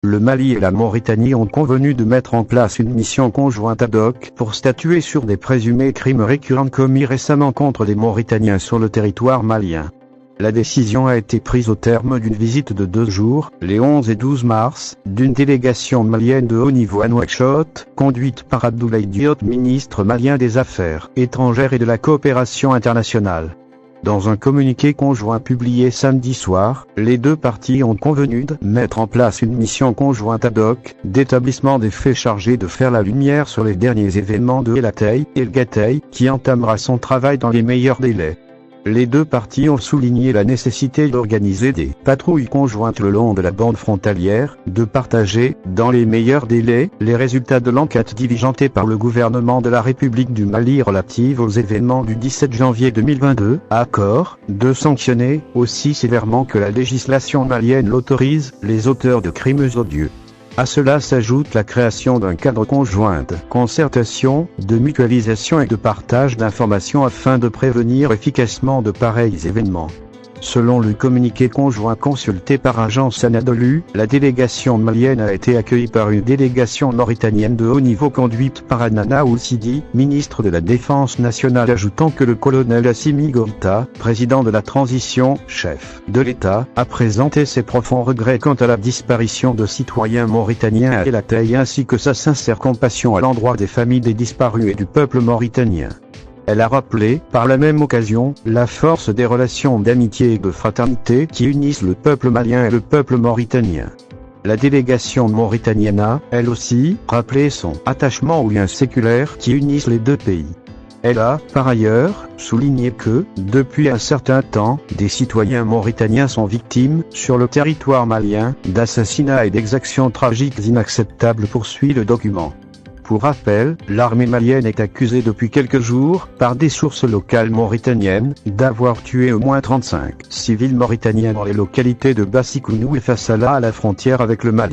le Mali et la Mauritanie ont convenu de mettre en place une mission conjointe ad hoc pour statuer sur des présumés crimes récurrents commis récemment contre des Mauritaniens sur le territoire malien. La décision a été prise au terme d'une visite de 2 jours, les 11 et 12 mars, d'une délégation malienne de haut niveau à Nouakchott, conduite par Abdoulaye Diop, ministre malien des Affaires étrangères et de la coopération internationale. Dans un communiqué conjoint publié samedi soir, les 2 parties ont convenu de mettre en place une mission conjointe ad hoc, d'établissement des faits chargés de faire la lumière sur les derniers événements de El Atay et El Gatay, qui entamera son travail dans les meilleurs délais. Les 2 parties ont souligné la nécessité d'organiser des patrouilles conjointes le long de la bande frontalière, de partager, dans les meilleurs délais, les résultats de l'enquête diligentée par le gouvernement de la République du Mali relative aux événements du 17 janvier 2022, de sanctionner, aussi sévèrement que la législation malienne l'autorise, les auteurs de crimes odieux. À cela s'ajoute la création d'un cadre conjoint de concertation, de mutualisation et de partage d'informations afin de prévenir efficacement de pareils événements. Selon le communiqué conjoint consulté par Agence Anadolu, la délégation malienne a été accueillie par une délégation mauritanienne de haut niveau conduite par Anana Oussidi, ministre de la Défense nationale, ajoutant que le colonel Assimi Goïta, président de la transition, chef de l'État, a présenté ses profonds regrets quant à la disparition de citoyens mauritaniens à El Atay ainsi que sa sincère compassion à l'endroit des familles des disparus et du peuple mauritanien. Elle a rappelé, par la même occasion, la force des relations d'amitié et de fraternité qui unissent le peuple malien et le peuple mauritanien. La délégation mauritanienne a, elle aussi, rappelé son attachement aux liens séculaires qui unissent les 2 pays. Elle a, par ailleurs, souligné que, depuis un certain temps, des citoyens mauritaniens sont victimes, sur le territoire malien, d'assassinats et d'exactions tragiques inacceptables, poursuit le document. Pour rappel, l'armée malienne est accusée depuis quelques jours, par des sources locales mauritaniennes, d'avoir tué au moins 35 civils mauritaniens dans les localités de Bassikounou et Fassala à la frontière avec le Mali.